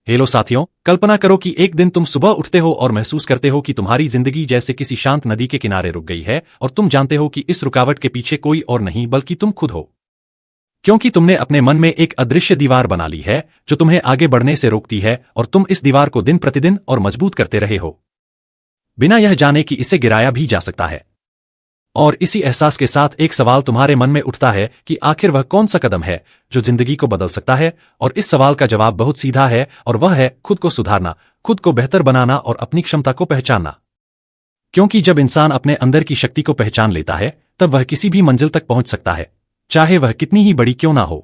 Hello साथियों, कल्पना करो कि एक दिन तुम सुबह उठते हो और महसूस करते हो कि तुम्हारी जिंदगी जैसे किसी शांत नदी के किनारे रुक गई है और तुम जानते हो कि इस रुकावट के पीछे कोई और नहीं बल्कि तुम खुद हो। क्योंकि तुमने अपने मन में एक अदृश्य दीवार बना ली है जो तुम्हें आगे बढ़ने से रोकती है और तुम इस दीवार को दिन प्रतिदिन और मजबूत करते रहे हो, बिना यह जाने कि इसे गिराया भी जा सकता है। और इसी एहसास के साथ एक सवाल तुम्हारे मन में उठता है कि आखिर वह कौन सा कदम है जो जिंदगी को बदल सकता है। और इस सवाल का जवाब बहुत सीधा है और वह है खुद को सुधारना, खुद को बेहतर बनाना और अपनी क्षमता को पहचानना। क्योंकि जब इंसान अपने अंदर की शक्ति को पहचान लेता है तब वह किसी भी मंजिल तक पहुंच सकता है, चाहे वह कितनी ही बड़ी क्यों ना हो।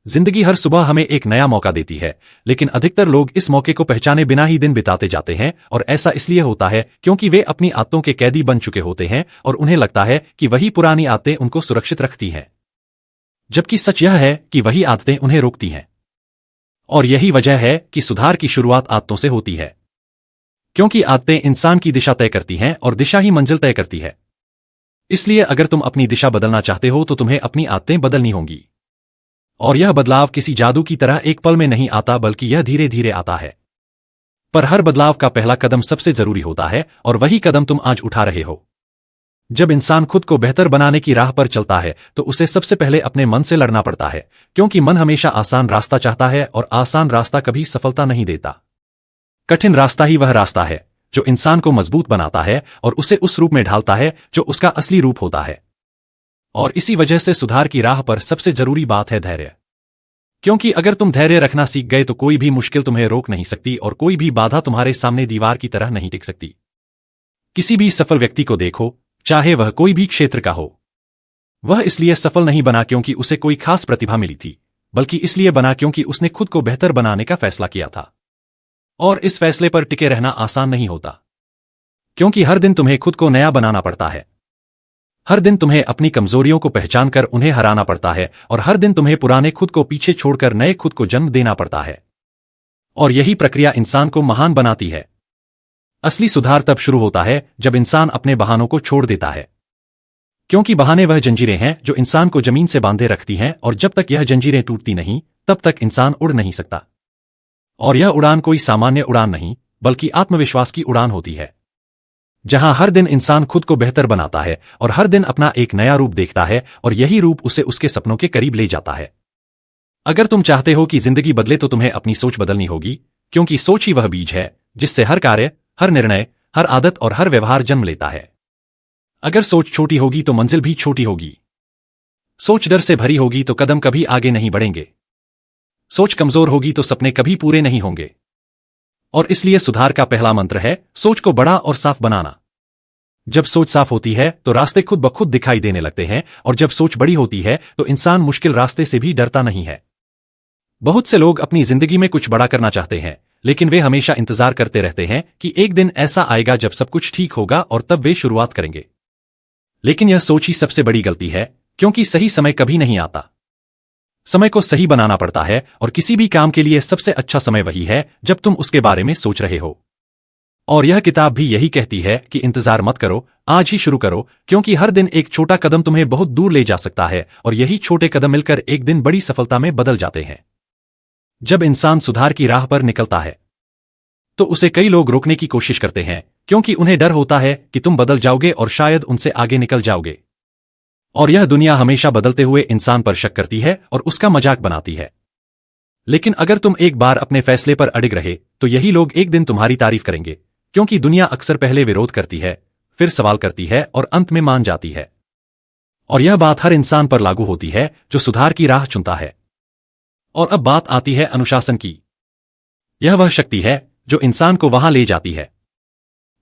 जिंदगी हर सुबह हमें एक नया मौका देती है, लेकिन अधिकतर लोग इस मौके को पहचाने बिना ही दिन बिताते जाते हैं। और ऐसा इसलिए होता है क्योंकि वे अपनी आदतों के कैदी बन चुके होते हैं और उन्हें लगता है कि वही पुरानी आदतें उनको सुरक्षित रखती हैं, जबकि सच यह है कि वही आदतें उन्हें रोकती हैं। और यही वजह है कि सुधार की शुरुआत आदतों से होती है, क्योंकि आदतें इंसान की दिशा तय करती हैं और दिशा ही मंजिल तय करती है। इसलिए अगर तुम अपनी दिशा बदलना चाहते हो तो तुम्हें अपनी आदतें बदलनी होंगी। और यह बदलाव किसी जादू की तरह एक पल में नहीं आता, बल्कि यह धीरे धीरे आता है। पर हर बदलाव का पहला कदम सबसे जरूरी होता है और वही कदम तुम आज उठा रहे हो। जब इंसान खुद को बेहतर बनाने की राह पर चलता है तो उसे सबसे पहले अपने मन से लड़ना पड़ता है, क्योंकि मन हमेशा आसान रास्ता चाहता है और आसान रास्ता कभी सफलता नहीं देता। कठिन रास्ता ही वह रास्ता है जो इंसान को मजबूत बनाता है और उसे उस रूप में ढालता है जो उसका असली रूप होता है। और इसी वजह से सुधार की राह पर सबसे जरूरी बात है धैर्य। क्योंकि अगर तुम धैर्य रखना सीख गए तो कोई भी मुश्किल तुम्हें रोक नहीं सकती और कोई भी बाधा तुम्हारे सामने दीवार की तरह नहीं टिक सकती। किसी भी सफल व्यक्ति को देखो, चाहे वह कोई भी क्षेत्र का हो, वह इसलिए सफल नहीं बना क्योंकि उसे कोई खास प्रतिभा मिली थी, बल्कि इसलिए बना क्योंकि उसने खुद को बेहतर बनाने का फैसला किया था। और इस फैसले पर टिके रहना आसान नहीं होता, क्योंकि हर दिन तुम्हें खुद को नया बनाना पड़ता है। हर दिन तुम्हें अपनी कमजोरियों को पहचानकर उन्हें हराना पड़ता है और हर दिन तुम्हें पुराने खुद को पीछे छोड़कर नए खुद को जन्म देना पड़ता है। और यही प्रक्रिया इंसान को महान बनाती है। असली सुधार तब शुरू होता है जब इंसान अपने बहानों को छोड़ देता है, क्योंकि बहाने वह जंजीरें हैं जो इंसान को जमीन से बांधे रखती हैं और जब तक यह जंजीरें टूटती नहीं तब तक इंसान उड़ नहीं सकता। और यह उड़ान कोई सामान्य उड़ान नहीं बल्कि आत्मविश्वास की उड़ान होती है, जहां हर दिन इंसान खुद को बेहतर बनाता है और हर दिन अपना एक नया रूप देखता है और यही रूप उसे उसके सपनों के करीब ले जाता है। अगर तुम चाहते हो कि जिंदगी बदले तो तुम्हें अपनी सोच बदलनी होगी, क्योंकि सोच ही वह बीज है जिससे हर कार्य, हर निर्णय, हर आदत और हर व्यवहार जन्म लेता है। अगर सोच छोटी होगी तो मंजिल भी छोटी होगी। सोच डर से भरी होगी तो कदम कभी आगे नहीं बढ़ेंगे। सोच कमजोर होगी तो सपने कभी पूरे नहीं होंगे। और इसलिए सुधार का पहला मंत्र है सोच को बड़ा और साफ बनाना। जब सोच साफ होती है तो रास्ते खुद ब खुद दिखाई देने लगते हैं, और जब सोच बड़ी होती है तो इंसान मुश्किल रास्ते से भी डरता नहीं है। बहुत से लोग अपनी जिंदगी में कुछ बड़ा करना चाहते हैं, लेकिन वे हमेशा इंतजार करते रहते हैं कि एक दिन ऐसा आएगा जब सब कुछ ठीक होगा और तब वे शुरुआत करेंगे। लेकिन यह सोच ही सबसे बड़ी गलती है, क्योंकि सही समय कभी नहीं आता। समय को सही बनाना पड़ता है और किसी भी काम के लिए सबसे अच्छा समय वही है जब तुम उसके बारे में सोच रहे हो। और यह किताब भी यही कहती है कि इंतजार मत करो, आज ही शुरू करो, क्योंकि हर दिन एक छोटा कदम तुम्हें बहुत दूर ले जा सकता है और यही छोटे कदम मिलकर एक दिन बड़ी सफलता में बदल जाते हैं। जब इंसान सुधार की राह पर निकलता है तो उसे कई लोग रोकने की कोशिश करते हैं, क्योंकि उन्हें डर होता है कि तुम बदल जाओगे और शायद उनसे आगे निकल जाओगे। और यह दुनिया हमेशा बदलते हुए इंसान पर शक करती है और उसका मजाक बनाती है। लेकिन अगर तुम एक बार अपने फैसले पर अडिग रहे तो यही लोग एक दिन तुम्हारी तारीफ करेंगे, क्योंकि दुनिया अक्सर पहले विरोध करती है, फिर सवाल करती है और अंत में मान जाती है। और यह बात हर इंसान पर लागू होती है जो सुधार की राह चुनता है। और अब बात आती है अनुशासन की। यह वह शक्ति है जो इंसान को वहां ले जाती है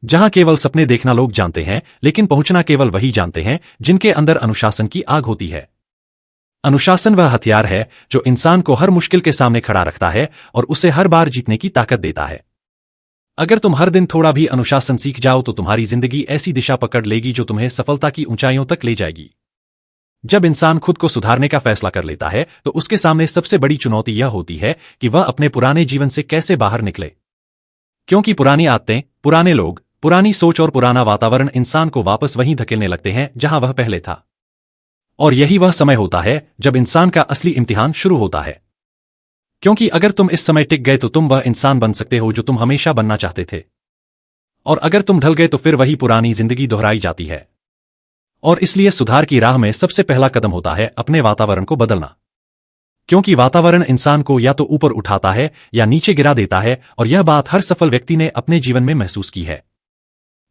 जहां केवल सपने देखना लोग जानते हैं, लेकिन पहुंचना केवल वही जानते हैं जिनके अंदर अनुशासन की आग होती है। अनुशासन वह हथियार है जो इंसान को हर मुश्किल के सामने खड़ा रखता है और उसे हर बार जीतने की ताकत देता है। अगर तुम हर दिन थोड़ा भी अनुशासन सीख जाओ तो तुम्हारी जिंदगी ऐसी दिशा पकड़ लेगी जो तुम्हें सफलता की ऊंचाइयों तक ले जाएगी। जब इंसान खुद को सुधारने का फैसला कर लेता है तो उसके सामने सबसे बड़ी चुनौती यह होती है कि वह अपने पुराने जीवन से कैसे बाहर निकले, क्योंकि पुरानी आदतें, पुराने लोग, पुरानी सोच और पुराना वातावरण इंसान को वापस वहीं धकेलने लगते हैं जहां वह पहले था। और यही वह समय होता है जब इंसान का असली इम्तिहान शुरू होता है। क्योंकि अगर तुम इस समय टिक गए तो तुम वह इंसान बन सकते हो जो तुम हमेशा बनना चाहते थे, और अगर तुम ढल गए तो फिर वही पुरानी जिंदगी दोहराई जाती है। और इसलिए सुधार की राह में सबसे पहला कदम होता है अपने वातावरण को बदलना, क्योंकि वातावरण इंसान को या तो ऊपर उठाता है या नीचे गिरा देता है, और यह बात हर सफल व्यक्ति ने अपने जीवन में महसूस की है।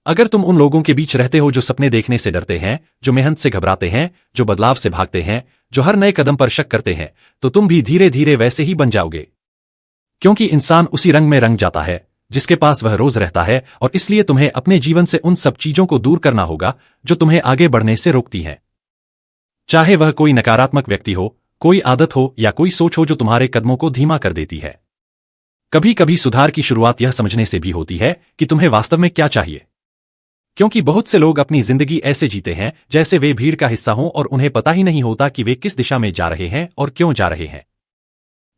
अगर तुम उन लोगों के बीच रहते हो जो सपने देखने से डरते हैं, जो मेहनत से घबराते हैं, जो बदलाव से भागते हैं, जो हर नए कदम पर शक करते हैं, तो तुम भी धीरे धीरे वैसे ही बन जाओगे। क्योंकि इंसान उसी रंग में रंग जाता है जिसके पास वह रोज रहता है, और इसलिए तुम्हें अपने जीवन से उन सब चीजों को दूर करना होगा जो तुम्हें आगे बढ़ने से रोकती हैं। चाहे वह कोई नकारात्मक व्यक्ति हो, कोई आदत हो या कोई सोच हो जो तुम्हारे कदमों को धीमा कर देती है। कभी कभी सुधार की शुरुआत यह समझने से भी होती है कि तुम्हें वास्तव में क्या चाहिए, क्योंकि बहुत से लोग अपनी जिंदगी ऐसे जीते हैं जैसे वे भीड़ का हिस्सा हों, और उन्हें पता ही नहीं होता कि वे किस दिशा में जा रहे हैं और क्यों जा रहे हैं।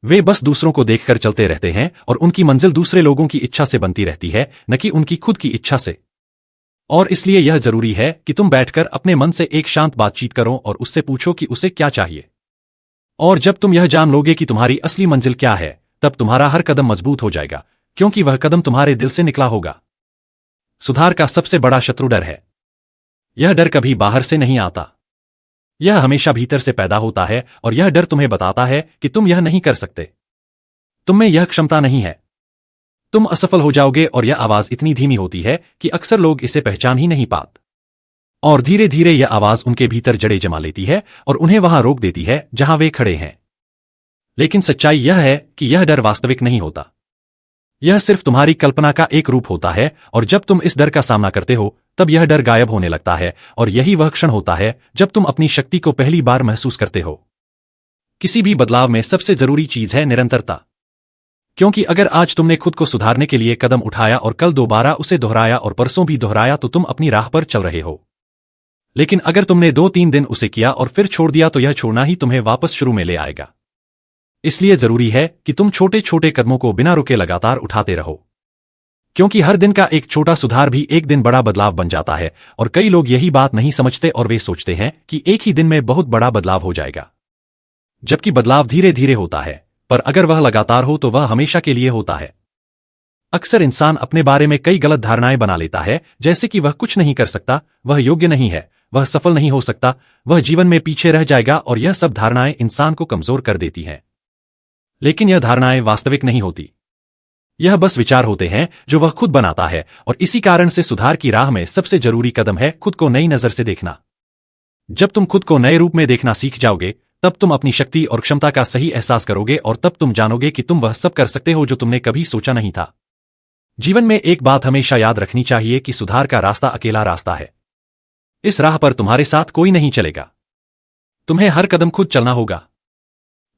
वे बस दूसरों को देखकर चलते रहते हैं, और उनकी मंजिल दूसरे लोगों की इच्छा से बनती रहती है, न कि उनकी खुद की इच्छा से। और इसलिए यह जरूरी है कि तुम बैठकर अपने मन से एक शांत बातचीत करो और उससे पूछो कि उसे क्या चाहिए। और जब तुम यह जान लोगे कि तुम्हारी असली मंजिल क्या है, तब तुम्हारा हर कदम मजबूत हो जाएगा, क्योंकि वह कदम तुम्हारे दिल से निकला होगा। सुधार का सबसे बड़ा शत्रु डर है। यह डर कभी बाहर से नहीं आता, यह हमेशा भीतर से पैदा होता है, और यह डर तुम्हें बताता है कि तुम यह नहीं कर सकते, तुम में यह क्षमता नहीं है, तुम असफल हो जाओगे। और यह आवाज इतनी धीमी होती है कि अक्सर लोग इसे पहचान ही नहीं पाते, और धीरे धीरे यह आवाज उनके भीतर जड़ें जमा लेती है और उन्हें वहां रोक देती है जहां वे खड़े हैं। लेकिन सच्चाई यह है कि यह डर वास्तविक नहीं होता, यह सिर्फ तुम्हारी कल्पना का एक रूप होता है, और जब तुम इस डर का सामना करते हो तब यह डर गायब होने लगता है, और यही वह क्षण होता है जब तुम अपनी शक्ति को पहली बार महसूस करते हो। किसी भी बदलाव में सबसे जरूरी चीज है निरंतरता, क्योंकि अगर आज तुमने खुद को सुधारने के लिए कदम उठाया और कल दोबारा उसे दोहराया और परसों भी दोहराया, तो तुम अपनी राह पर चल रहे हो। लेकिन अगर तुमने 2-3 दिन उसे किया और फिर छोड़ दिया, तो यह छोड़ना ही तुम्हें वापस शुरू में ले आएगा। इसलिए जरूरी है कि तुम छोटे छोटे कदमों को बिना रुके लगातार उठाते रहो, क्योंकि हर दिन का एक छोटा सुधार भी एक दिन बड़ा बदलाव बन जाता है। और कई लोग यही बात नहीं समझते, और वे सोचते हैं कि एक ही दिन में बहुत बड़ा बदलाव हो जाएगा, जबकि बदलाव धीरे धीरे होता है, पर अगर वह लगातार हो तो वह हमेशा के लिए होता है। अक्सर इंसान अपने बारे में कई गलत धारणाएं बना लेता है, जैसे कि वह कुछ नहीं कर सकता, वह योग्य नहीं है, वह सफल नहीं हो सकता, वह जीवन में पीछे रह जाएगा, और यह सब धारणाएं इंसान को कमजोर कर देती हैं। लेकिन यह धारणाएं वास्तविक नहीं होती, यह बस विचार होते हैं जो वह खुद बनाता है। और इसी कारण से सुधार की राह में सबसे जरूरी कदम है खुद को नई नजर से देखना। जब तुम खुद को नए रूप में देखना सीख जाओगे, तब तुम अपनी शक्ति और क्षमता का सही एहसास करोगे, और तब तुम जानोगे कि तुम वह सब कर सकते हो जो तुमने कभी सोचा नहीं था। जीवन में एक बात हमेशा याद रखनी चाहिए कि सुधार का रास्ता अकेला रास्ता है। इस राह पर तुम्हारे साथ कोई नहीं चलेगा, तुम्हें हर कदम खुद चलना होगा,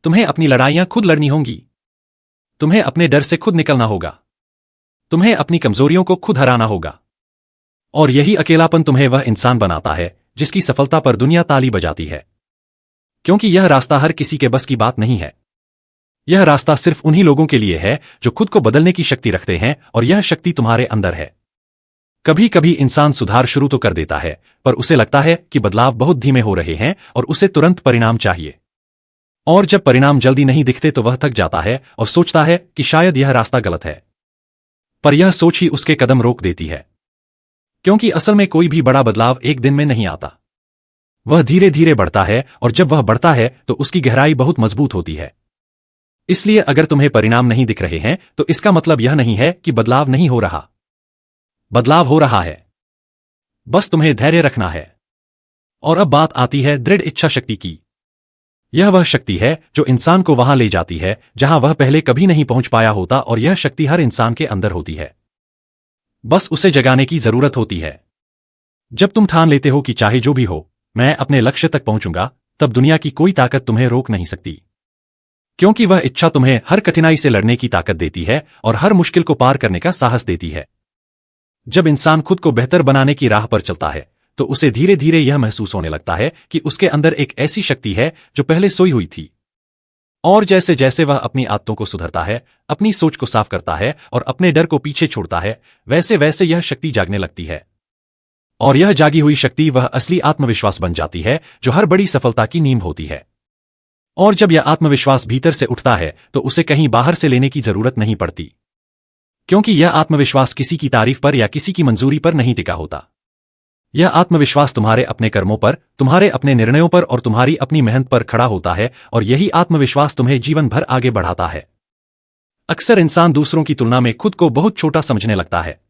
तुम्हें अपनी लड़ाइयां खुद लड़नी होंगी, तुम्हें अपने डर से खुद निकलना होगा, तुम्हें अपनी कमजोरियों को खुद हराना होगा। और यही अकेलापन तुम्हें वह इंसान बनाता है जिसकी सफलता पर दुनिया ताली बजाती है, क्योंकि यह रास्ता हर किसी के बस की बात नहीं है। यह रास्ता सिर्फ उन्हीं लोगों के लिए है जो खुद को बदलने की शक्ति रखते हैं, और यह शक्ति तुम्हारे अंदर है। कभी कभी इंसान सुधार शुरू तो कर देता है, पर उसे लगता है कि बदलाव बहुत धीमे हो रहे हैं और उसे तुरंत परिणाम चाहिए। और जब परिणाम जल्दी नहीं दिखते तो वह थक जाता है और सोचता है कि शायद यह रास्ता गलत है। पर यह सोच ही उसके कदम रोक देती है, क्योंकि असल में कोई भी बड़ा बदलाव एक दिन में नहीं आता, वह धीरे धीरे बढ़ता है, और जब वह बढ़ता है तो उसकी गहराई बहुत मजबूत होती है। इसलिए अगर तुम्हें परिणाम नहीं दिख रहे हैं तो इसका मतलब यह नहीं है कि बदलाव नहीं हो रहा, बदलाव हो रहा है, बस तुम्हें धैर्य रखना है। और अब बात आती है दृढ़ इच्छा शक्ति की। यह वह शक्ति है जो इंसान को वहां ले जाती है जहां वह पहले कभी नहीं पहुंच पाया होता, और यह शक्ति हर इंसान के अंदर होती है, बस उसे जगाने की जरूरत होती है। जब तुम ठान लेते हो कि चाहे जो भी हो मैं अपने लक्ष्य तक पहुंचूंगा, तब दुनिया की कोई ताकत तुम्हें रोक नहीं सकती, क्योंकि वह इच्छा तुम्हें हर कठिनाई से लड़ने की ताकत देती है और हर मुश्किल को पार करने का साहस देती है। जब इंसान खुद को बेहतर बनाने की राह पर चलता है तो उसे धीरे धीरे यह महसूस होने लगता है कि उसके अंदर एक ऐसी शक्ति है जो पहले सोई हुई थी। और जैसे जैसे वह अपनी आदतों को सुधरता है, अपनी सोच को साफ करता है और अपने डर को पीछे छोड़ता है, वैसे वैसे यह शक्ति जागने लगती है। और यह जागी हुई शक्ति वह असली आत्मविश्वास बन जाती है जो हर बड़ी सफलता की नींव होती है। और जब यह आत्मविश्वास भीतर से उठता है तो उसे कहीं बाहर से लेने की जरूरत नहीं पड़ती, क्योंकि यह आत्मविश्वास किसी की तारीफ पर या किसी की मंजूरी पर नहीं टिका होता। यह आत्मविश्वास तुम्हारे अपने कर्मों पर, तुम्हारे अपने निर्णयों पर और तुम्हारी अपनी मेहनत पर खड़ा होता है, और यही आत्मविश्वास तुम्हें जीवन भर आगे बढ़ाता है। अक्सर इंसान दूसरों की तुलना में खुद को बहुत छोटा समझने लगता है।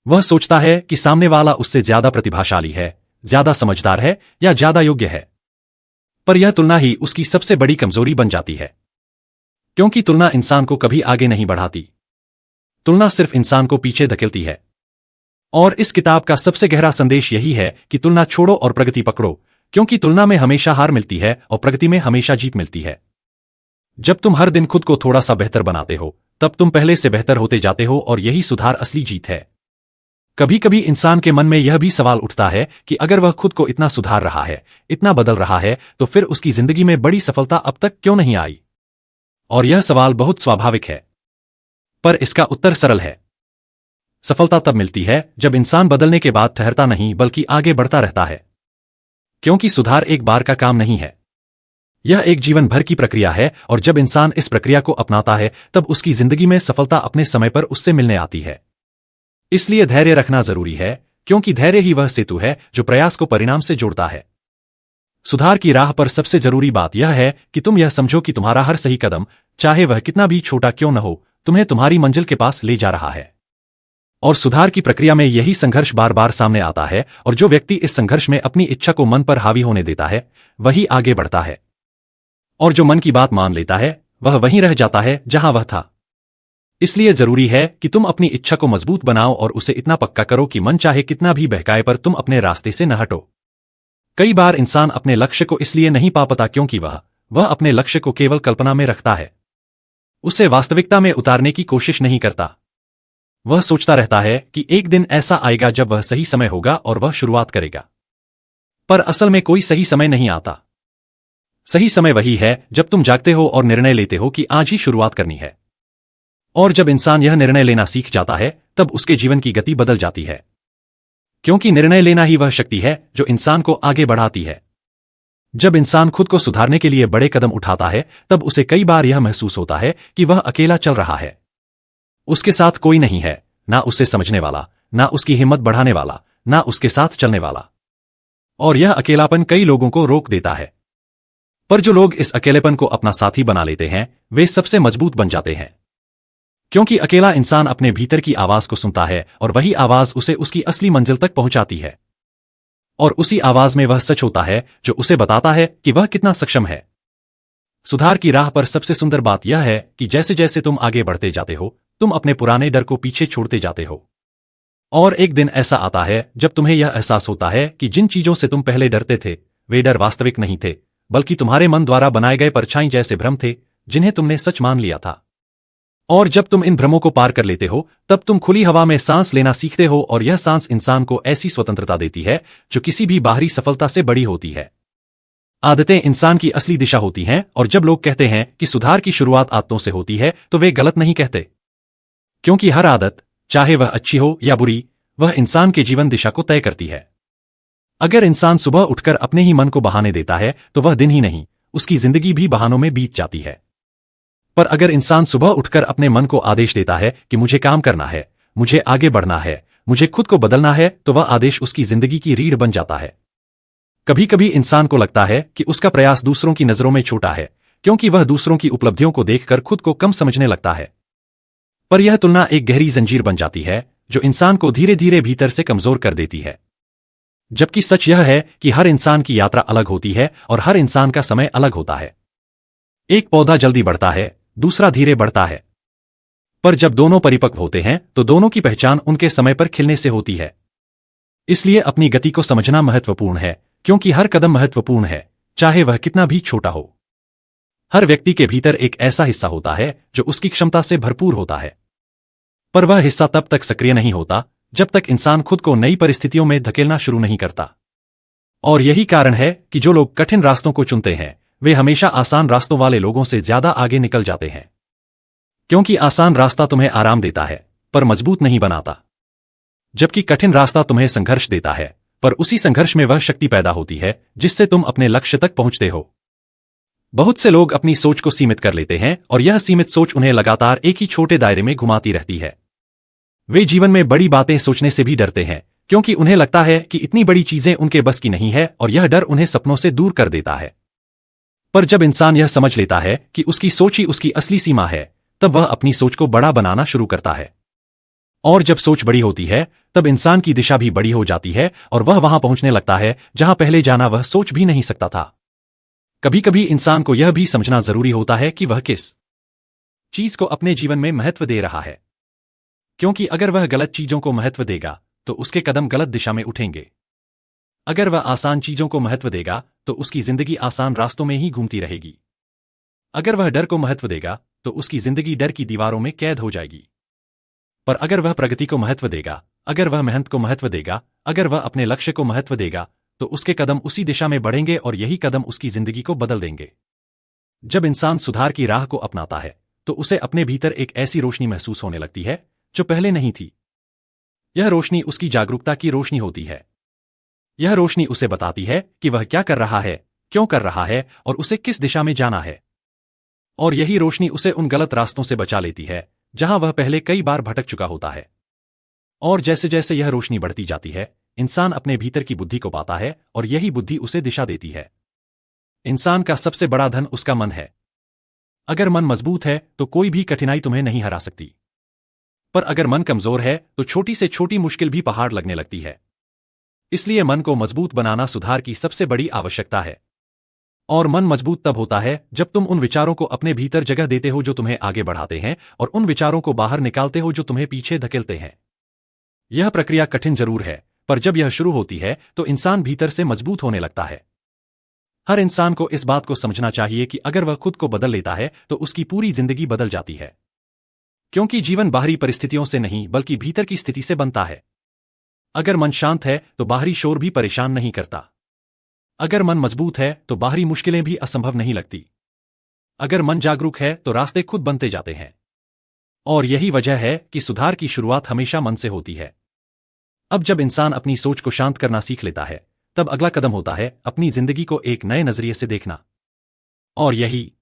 वह सोचता है कि सामने वाला उससे ज्यादा प्रतिभाशाली है, ज्यादा समझदार है या ज्यादा योग्य है। पर यह तुलना ही उसकी सबसे बड़ी कमजोरी बन जाती है, क्योंकि तुलना इंसान को कभी आगे नहीं बढ़ाती। तुलना सिर्फ इंसान को पीछे धकेलती है। और इस किताब का सबसे गहरा संदेश यही है कि तुलना छोड़ो और प्रगति पकड़ो, क्योंकि तुलना में हमेशा हार मिलती है और प्रगति में हमेशा जीत मिलती है। जब तुम हर दिन खुद को थोड़ा सा बेहतर बनाते हो, तब तुम पहले से बेहतर होते जाते हो, और यही सुधार असली जीत है। कभी कभी इंसान के मन में यह भी सवाल उठता है कि अगर वह खुद को इतना सुधार रहा है, इतना बदल रहा है, तो फिर उसकी जिंदगी में बड़ी सफलता अब तक क्यों नहीं आई? और यह सवाल बहुत स्वाभाविक है, पर इसका उत्तर सरल है। सफलता तब मिलती है जब इंसान बदलने के बाद ठहरता नहीं बल्कि आगे बढ़ता रहता है, क्योंकि सुधार एक बार का काम नहीं है, यह एक जीवन भर की प्रक्रिया है। और जब इंसान इस प्रक्रिया को अपनाता है तब उसकी जिंदगी में सफलता अपने समय पर उससे मिलने आती है। इसलिए धैर्य रखना जरूरी है, क्योंकि धैर्य ही वह सेतु है जो प्रयास को परिणाम से जोड़ता है। सुधार की राह पर सबसे जरूरी बात यह है कि तुम यह समझो कि तुम्हारा हर सही कदम, चाहे वह कितना भी छोटा क्यों न हो, तुम्हें तुम्हारी मंजिल के पास ले जा रहा है। और सुधार की प्रक्रिया में यही संघर्ष बार बार सामने आता है, और जो व्यक्ति इस संघर्ष में अपनी इच्छा को मन पर हावी होने देता है, वही आगे बढ़ता है। और जो मन की बात मान लेता है, वह वहीं रह जाता है जहां वह था। इसलिए जरूरी है कि तुम अपनी इच्छा को मजबूत बनाओ और उसे इतना पक्का करो कि मन चाहे कितना भी बहकाए पर तुम अपने रास्ते से न हटो। कई बार इंसान अपने लक्ष्य को इसलिए नहीं पा पाता क्योंकि वह अपने लक्ष्य को केवल कल्पना में रखता है, उसे वास्तविकता में उतारने की कोशिश नहीं करता। वह सोचता रहता है कि एक दिन ऐसा आएगा जब वह सही समय होगा और वह शुरुआत करेगा। पर असल में कोई सही समय नहीं आता। सही समय वही है जब तुम जागते हो और निर्णय लेते हो कि आज ही शुरुआत करनी है। और जब इंसान यह निर्णय लेना सीख जाता है, तब उसके जीवन की गति बदल जाती है, क्योंकि निर्णय लेना ही वह शक्ति है जो इंसान को आगे बढ़ाती है। जब इंसान खुद को सुधारने के लिए बड़े कदम उठाता है, तब उसे कई बार यह महसूस होता है कि वह अकेला चल रहा है। उसके साथ कोई नहीं है, ना उसे समझने वाला, ना उसकी हिम्मत बढ़ाने वाला, ना उसके साथ चलने वाला। और यह अकेलापन कई लोगों को रोक देता है। पर जो लोग इस अकेलेपन को अपना साथी बना लेते हैं, वे सबसे मजबूत बन जाते हैं, क्योंकि अकेला इंसान अपने भीतर की आवाज को सुनता है और वही आवाज उसे उसकी असली मंजिल तक पहुंचाती है। और उसी आवाज में वह सच होता है जो उसे बताता है कि वह कितना सक्षम है। सुधार की राह पर सबसे सुंदर बात यह है कि जैसे जैसे तुम आगे बढ़ते जाते हो, तुम अपने पुराने डर को पीछे छोड़ते जाते हो। और एक दिन ऐसा आता है जब तुम्हें यह एहसास होता है कि जिन चीजों से तुम पहले डरते थे, वे डर वास्तविक नहीं थे, बल्कि तुम्हारे मन द्वारा बनाए गए परछाई जैसे भ्रम थे जिन्हें तुमने सच मान लिया था। और जब तुम इन भ्रमों को पार कर लेते हो, तब तुम खुली हवा में सांस लेना सीखते हो, और यह सांस इंसान को ऐसी स्वतंत्रता देती है जो किसी भी बाहरी सफलता से बड़ी होती है। आदतें इंसान की असली दिशा होती हैं, और जब लोग कहते हैं कि सुधार की शुरुआत आदतों से होती है, तो वे गलत नहीं कहते, क्योंकि हर आदत, चाहे वह अच्छी हो या बुरी, वह इंसान के जीवन दिशा को तय करती है। अगर इंसान सुबह उठकर अपने ही मन को बहाने देता है, तो वह दिन ही नहीं, उसकी जिंदगी भी बहानों में बीत जाती है। पर अगर इंसान सुबह उठकर अपने मन को आदेश देता है कि मुझे काम करना है, मुझे आगे बढ़ना है, मुझे खुद को बदलना है, तो वह आदेश उसकी जिंदगी की रीढ़ बन जाता है। कभी कभी इंसान को लगता है कि उसका प्रयास दूसरों की नजरों में छोटा है, क्योंकि वह दूसरों की उपलब्धियों को देखकर खुद को कम समझने लगता है। पर यह तुलना एक गहरी जंजीर बन जाती है जो इंसान को धीरे धीरे भीतर से कमजोर कर देती है। जबकि सच यह है कि हर इंसान की यात्रा अलग होती है और हर इंसान का समय अलग होता है। एक पौधा जल्दी बढ़ता है, दूसरा धीरे बढ़ता है, पर जब दोनों परिपक्व होते हैं तो दोनों की पहचान उनके समय पर खिलने से होती है। इसलिए अपनी गति को समझना महत्वपूर्ण है, क्योंकि हर कदम महत्वपूर्ण है, चाहे वह कितना भी छोटा हो। हर व्यक्ति के भीतर एक ऐसा हिस्सा होता है जो उसकी क्षमता से भरपूर होता है, पर वह हिस्सा तब तक सक्रिय नहीं होता जब तक इंसान खुद को नई परिस्थितियों में धकेलना शुरू नहीं करता। और यही कारण है कि जो लोग कठिन रास्तों को चुनते हैं, वे हमेशा आसान रास्तों वाले लोगों से ज्यादा आगे निकल जाते हैं, क्योंकि आसान रास्ता तुम्हें आराम देता है पर मजबूत नहीं बनाता, जबकि कठिन रास्ता तुम्हें संघर्ष देता है, पर उसी संघर्ष में वह शक्ति पैदा होती है जिससे तुम अपने लक्ष्य तक पहुंचते हो। बहुत से लोग अपनी सोच को सीमित कर लेते हैं और यह सीमित सोच उन्हें लगातार एक ही छोटे दायरे में घुमाती रहती है। वे जीवन में बड़ी बातें सोचने से भी डरते हैं क्योंकि उन्हें लगता है कि इतनी बड़ी चीजें उनके बस की नहीं है और यह डर उन्हें सपनों से दूर कर देता है। पर जब इंसान यह समझ लेता है कि उसकी सोच ही उसकी असली सीमा है, तब वह अपनी सोच को बड़ा बनाना शुरू करता है। और जब सोच बड़ी होती है, तब इंसान की दिशा भी बड़ी हो जाती है और वह वहां पहुंचने लगता है जहां पहले जाना वह सोच भी नहीं सकता था। कभी कभी इंसान को यह भी समझना जरूरी होता है कि वह किस चीज को अपने जीवन में महत्व दे रहा है, क्योंकि अगर वह गलत चीजों को महत्व देगा तो उसके कदम गलत दिशा में उठेंगे। अगर वह आसान चीजों को महत्व देगा तो उसकी जिंदगी आसान रास्तों में ही घूमती रहेगी। अगर वह डर को महत्व देगा तो उसकी जिंदगी डर की दीवारों में कैद हो जाएगी। पर अगर वह प्रगति को महत्व देगा, अगर वह मेहनत को महत्व देगा, अगर वह अपने लक्ष्य को महत्व देगा, तो उसके कदम उसी दिशा में बढ़ेंगे और यही कदम उसकी जिंदगी को बदल देंगे। जब इंसान सुधार की राह को अपनाता है तो उसे अपने भीतर एक ऐसी रोशनी महसूस होने लगती है जो पहले नहीं थी। यह रोशनी उसकी जागरूकता की रोशनी होती है। यह रोशनी उसे बताती है कि वह क्या कर रहा है, क्यों कर रहा है और उसे किस दिशा में जाना है। और यही रोशनी उसे उन गलत रास्तों से बचा लेती है जहां वह पहले कई बार भटक चुका होता है। और जैसे जैसे यह रोशनी बढ़ती जाती है, इंसान अपने भीतर की बुद्धि को पाता है और यही बुद्धि उसे दिशा देती है। इंसान का सबसे बड़ा धन उसका मन है। अगर मन मजबूत है तो कोई भी कठिनाई तुम्हें नहीं हरा सकती। पर अगर मन कमजोर है तो छोटी से छोटी मुश्किल भी पहाड़ लगने लगती है। इसलिए मन को मजबूत बनाना सुधार की सबसे बड़ी आवश्यकता है। और मन मजबूत तब होता है जब तुम उन विचारों को अपने भीतर जगह देते हो जो तुम्हें आगे बढ़ाते हैं और उन विचारों को बाहर निकालते हो जो तुम्हें पीछे धकेलते हैं। यह प्रक्रिया कठिन जरूर है, पर जब यह शुरू होती है तो इंसान भीतर से मजबूत होने लगता है। हर इंसान को इस बात को समझना चाहिए कि अगर वह खुद को बदल लेता है तो उसकी पूरी जिंदगी बदल जाती है। क्योंकि जीवन बाहरी परिस्थितियों से नहीं बल्कि भीतर की स्थिति से बनता है। अगर मन शांत है तो बाहरी शोर भी परेशान नहीं करता। अगर मन मजबूत है तो बाहरी मुश्किलें भी असंभव नहीं लगती। अगर मन जागरूक है तो रास्ते खुद बनते जाते हैं। और यही वजह है कि सुधार की शुरुआत हमेशा मन से होती है। अब जब इंसान अपनी सोच को शांत करना सीख लेता है, तब अगला कदम होता है अपनी जिंदगी को एक नए नजरिए से देखना। और यही